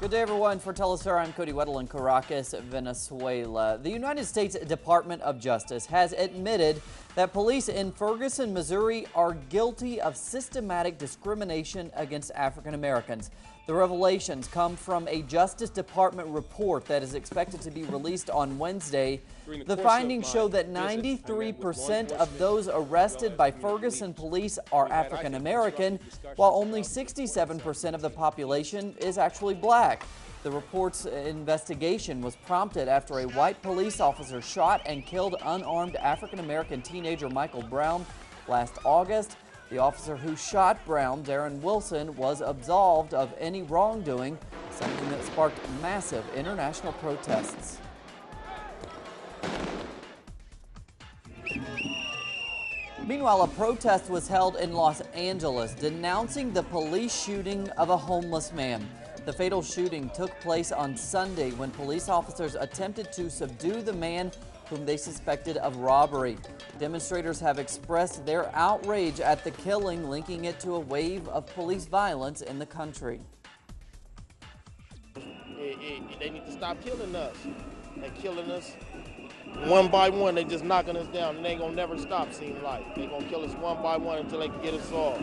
Good day, everyone. For teleSUR, I'm Cody Weddle in Caracas, Venezuela. The United States Department of Justice has admitted that police in Ferguson, Missouri are guilty of systematic discrimination against African Americans. The revelations come from a Justice Department report that is expected to be released on Wednesday. The findings show that 93% of those arrested by Ferguson police are African American, while only 67% of the population is actually black. The report's investigation was prompted after a white police officer shot and killed unarmed African-American teenager Michael Brown last August. The officer who shot Brown, Darren Wilson, was absolved of any wrongdoing, something that sparked massive international protests. Meanwhile, a protest was held in Los Angeles denouncing the police shooting of a homeless man. The fatal shooting took place on Sunday when police officers attempted to subdue the man whom they suspected of robbery. Demonstrators have expressed their outrage at the killing, linking it to a wave of police violence in the country. They need to stop killing us. They're killing us one by one. They just knocking us down, and they ain't gonna never stop, seem like. They gonna kill us one by one until they can get us all.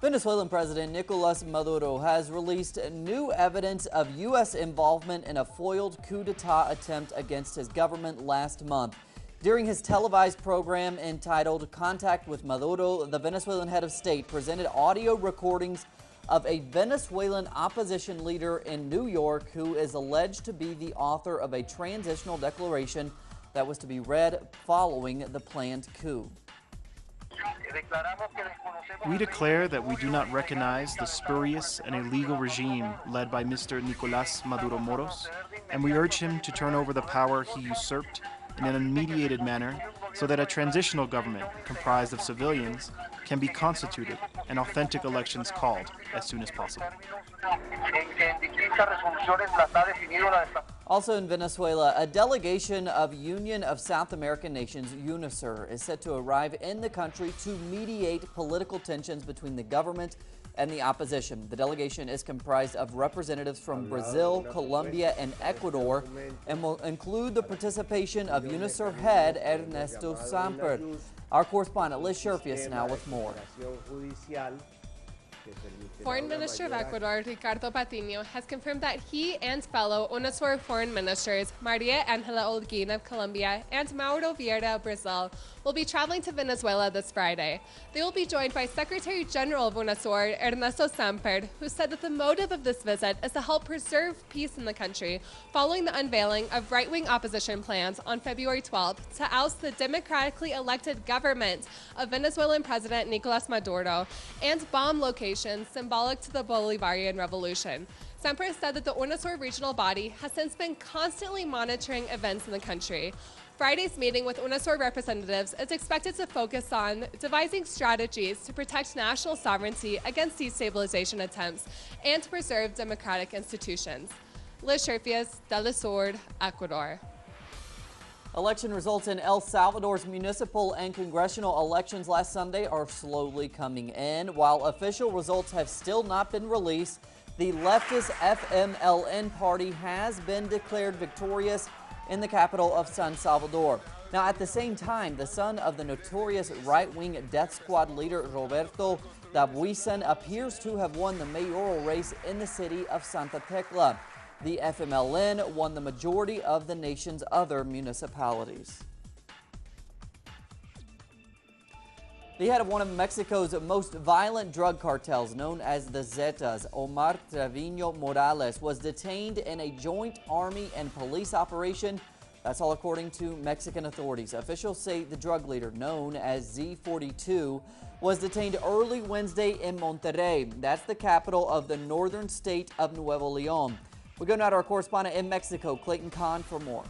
Venezuelan President Nicolas Maduro has released new evidence of U.S. involvement in a foiled coup d'etat attempt against his government last month. During his televised program entitled Contact with Maduro, the Venezuelan head of state presented audio recordings of a Venezuelan opposition leader in New York who is alleged to be the author of a transitional declaration that was to be read following the planned coup. We declare that we do not recognize the spurious and illegal regime led by Mr. Nicolás Maduro Moros, and we urge him to turn over the power he usurped in an unmediated manner so that a transitional government comprised of civilians can be constituted and authentic elections called as soon as possible. Also in Venezuela, a delegation of Union of South American Nations, UNASUR, is set to arrive in the country to mediate political tensions between the government and the opposition. The delegation is comprised of representatives from Brazil, Colombia, and Ecuador, and will include the participation of UNASUR head Ernesto Samper. Our correspondent Liz Scherfius now with more. Foreign Minister of Ecuador, Ricardo Patiño, has confirmed that he and fellow UNASUR foreign ministers, Maria Angela Holguin of Colombia and Mauro Vieira of Brazil, will be traveling to Venezuela this Friday. They will be joined by Secretary General of UNASUR, Ernesto Samper, who said that the motive of this visit is to help preserve peace in the country following the unveiling of right-wing opposition plans on February 12th to oust the democratically elected government of Venezuelan President Nicolás Maduro and bomb locations symbolic to the Bolivarian Revolution. Samper said that the UNASUR regional body has since been constantly monitoring events in the country. Friday's meeting with UNASUR representatives is expected to focus on devising strategies to protect national sovereignty against destabilization attempts and to preserve democratic institutions. Liz Scherfius, teleSUR, Ecuador. Election results in El Salvador's municipal and congressional elections last Sunday are slowly coming in. While official results have still not been released, the leftist FMLN party has been declared victorious in the capital of San Salvador. Now, at the same time, the son of the notorious right-wing death squad leader Roberto Dabuisan appears to have won the mayoral race in the city of Santa Tecla. The FMLN won the majority of the nation's other municipalities. The head of one of Mexico's most violent drug cartels, known as the Zetas, Omar Trevino Morales, was detained in a joint army and police operation. That's all according to Mexican authorities. Officials say the drug leader, known as Z42, was detained early Wednesday in Monterrey. That's the capital of the northern state of Nuevo León. We go now to our correspondent in Mexico, Clayton Kahn, for more.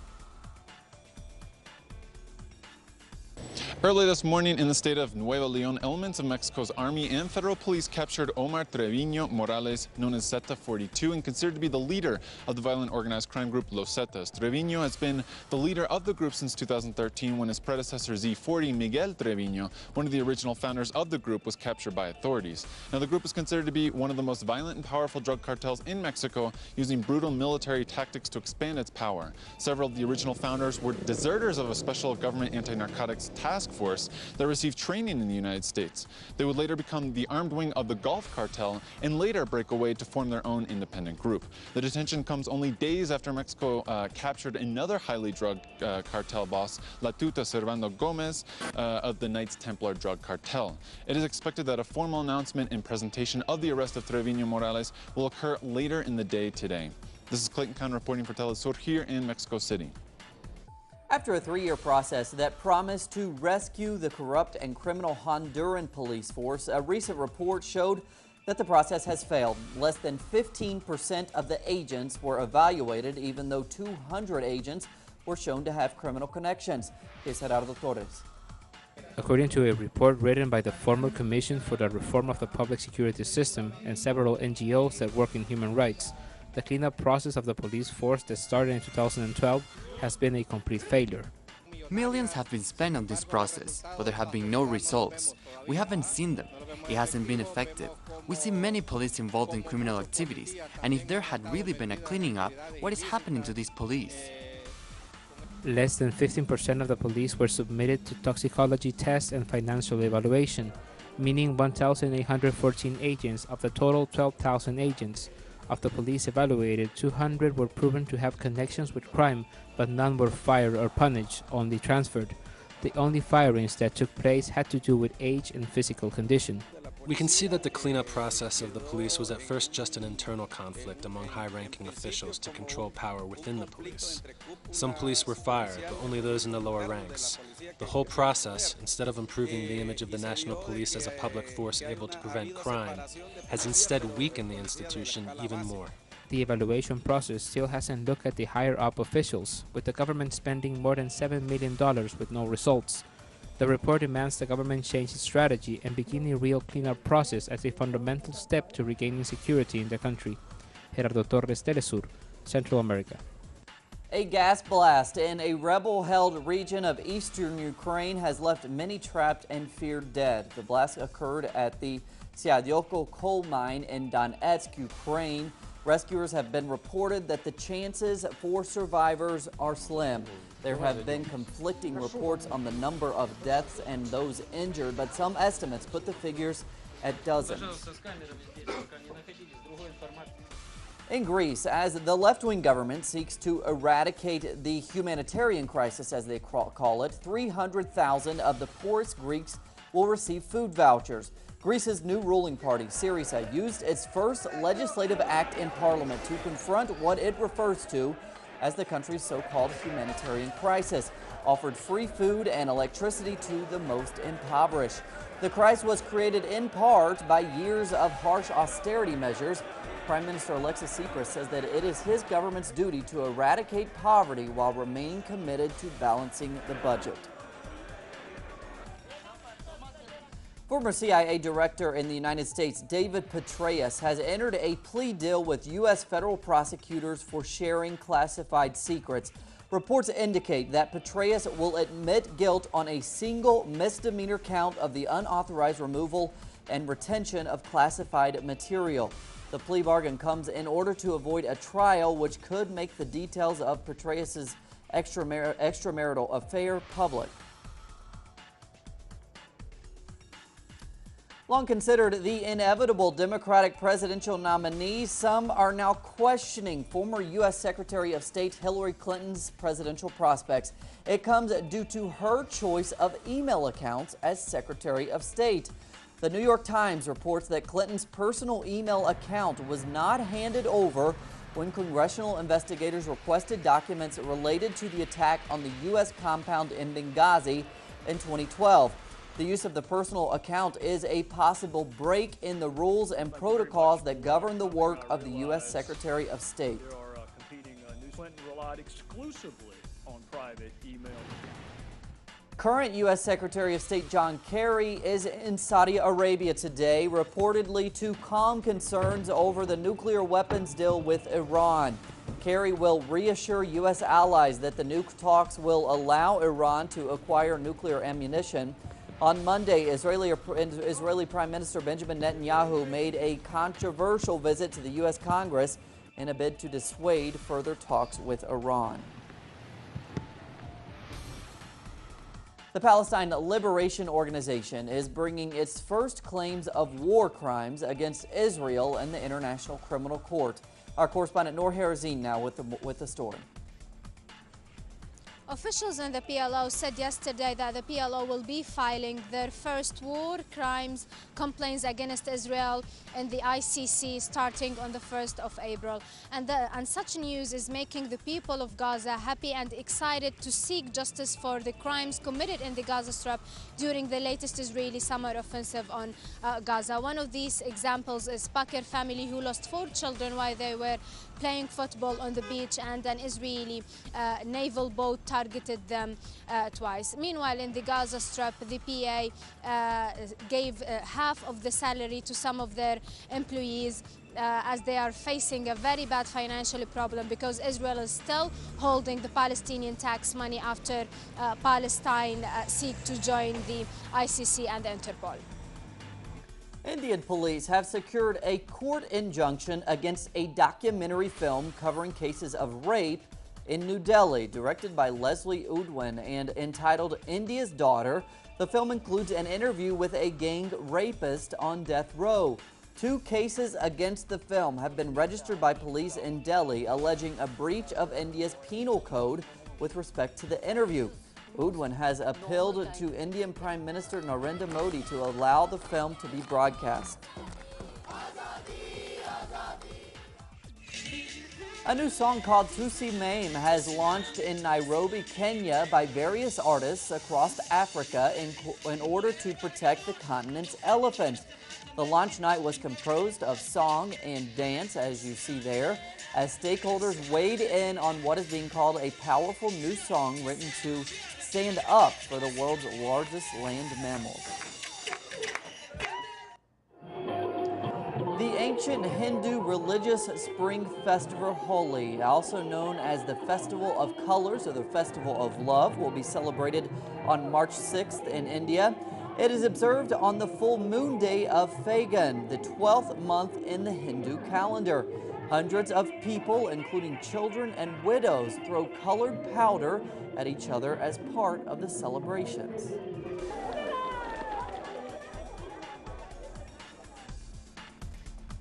Early this morning in the state of Nuevo León, elements of Mexico's army and federal police captured Omar Treviño Morales, known as Zeta 42, and considered to be the leader of the violent organized crime group Los Zetas. Treviño has been the leader of the group since 2013, when his predecessor Z40, Miguel Treviño, one of the original founders of the group, was captured by authorities. Now, the group is considered to be one of the most violent and powerful drug cartels in Mexico, using brutal military tactics to expand its power. Several of the original founders were deserters of a special government anti-narcotics task force that received training in the United States. They would later become the armed wing of the Gulf cartel and later break away to form their own independent group. The detention comes only days after Mexico captured another highly drugged cartel boss, La Tuta Servando Gomez, of the Knights Templar drug cartel. It is expected that a formal announcement and presentation of the arrest of Treviño Morales will occur later in the day today. This is Clayton Kahn reporting for teleSUR here in Mexico City. After a 3-year process that promised to rescue the corrupt and criminal Honduran police force, a recent report showed that the process has failed. Less than 15% of the agents were evaluated, even though 200 agents were shown to have criminal connections. Here's Gerardo Torres. According to a report written by the former Commission for the Reform of the Public Security System and several NGOs that work in human rights, the cleanup process of the police force that started in 2012 has been a complete failure. Millions have been spent on this process, but there have been no results. We haven't seen them. It hasn't been effective. We see many police involved in criminal activities, and if there had really been a cleaning up, what is happening to these police? Less than 15% of the police were submitted to toxicology tests and financial evaluation, meaning 1,814 agents of the total 12,000 agents. Of the police evaluated, 200 were proven to have connections with crime, but none were fired or punished, only transferred. The only firings that took place had to do with age and physical condition. We can see that the cleanup process of the police was at first just an internal conflict among high-ranking officials to control power within the police. Some police were fired, but only those in the lower ranks. The whole process, instead of improving the image of the national police as a public force able to prevent crime, has instead weakened the institution even more. The evaluation process still hasn't looked at the higher-up officials, with the government spending more than $7 million with no results. The report demands the government change its strategy and begin a real cleanup process as a fundamental step to regaining security in the country. Gerardo Torres, teleSUR, Central America. A gas blast in a rebel-held region of eastern Ukraine has left many trapped and feared dead. The blast occurred at the Siadyoko coal mine in Donetsk, Ukraine. Rescuers have been reported that the chances for survivors are slim. There have been conflicting reports on the number of deaths and those injured, but some estimates put the figures at dozens. In Greece, as the left-wing government seeks to eradicate the humanitarian crisis, as they call it, 300,000 of the poorest Greeks will receive food vouchers. Greece's new ruling party, Syriza, used its first legislative act in parliament to confront what it refers to as the country's so-called humanitarian crisis, offered free food and electricity to the most impoverished. The crisis was created in part by years of harsh austerity measures. Prime Minister Alexis Tsipras says that it is his government's duty to eradicate poverty while remaining committed to balancing the budget. Former CIA Director in the United States, David Petraeus, has entered a plea deal with U.S. federal prosecutors for sharing classified secrets. Reports indicate that Petraeus will admit guilt on a single misdemeanor count of the unauthorized removal and retention of classified material. The plea bargain comes in order to avoid a trial which could make the details of Petraeus' extramarital affair public. Long considered the inevitable Democratic presidential nominee, some are now questioning former U.S. Secretary of State Hillary Clinton's presidential prospects. It comes due to her choice of email accounts as Secretary of State. The New York Times reports that Clinton's personal email account was not handed over when congressional investigators requested documents related to the attack on the U.S. compound in Benghazi in 2012. The use of the personal account is a possible break in the rules and protocols that govern the work of the U.S. Secretary of State. There are competing news. Clinton relied exclusively on private email. Current U.S. Secretary of State John Kerry is in Saudi Arabia today, reportedly to calm concerns over the nuclear weapons deal with Iran. Kerry will reassure U.S. allies that the nuke talks will allow Iran to acquire nuclear ammunition. On Monday, Israeli Prime Minister Benjamin Netanyahu made a controversial visit to the U.S. Congress in a bid to dissuade further talks with Iran. The Palestine Liberation Organization is bringing its first claims of war crimes against Israel in the International Criminal Court. Our correspondent Noor Harazin now with the story. Officials in the PLO said yesterday that the PLO will be filing their first war crimes complaints against Israel in the ICC starting on the 1st of April. And such news is making the people of Gaza happy and excited to seek justice for the crimes committed in the Gaza Strip during the latest Israeli summer offensive on Gaza. One of these examples is Bakr family, who lost 4 children while they were playing football on the beach, and an Israeli naval boat targeted them twice. Meanwhile, in the Gaza Strip, the PA gave half of the salary to some of their employees as they are facing a very bad financial problem because Israel is still holding the Palestinian tax money after Palestine seek to join the ICC and the Interpol. Indian police have secured a court injunction against a documentary film covering cases of rape in New Delhi, directed by Leslie Udwin and entitled India's Daughter. The film includes an interview with a gang rapist on death row. 2 cases against the film have been registered by police in Delhi, alleging a breach of India's penal code with respect to the interview. Udwin has appealed to Indian Prime Minister Narendra Modi to allow the film to be broadcast. A new song called Tusi Mame has launched in Nairobi, Kenya by various artists across Africa in order to protect the continent's elephants. The launch night was composed of song and dance, as you see there, as stakeholders weighed in on what is being called a powerful new song written to stand up for the world's largest land mammals. The ancient Hindu religious spring festival Holi, also known as the Festival of Colors or the Festival of Love, will be celebrated on March 6th in India. It is observed on the full moon day of Phagan, the 12th month in the Hindu calendar. Hundreds of people, including children and widows, throw colored powder at each other as part of the celebrations.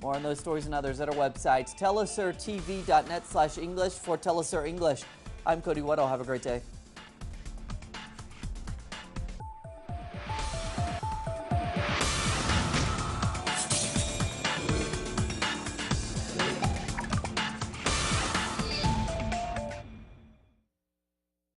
More on those stories and others at our website, telesurtv.net/English for teleSUR English. I'm Cody Weddle. Have a great day.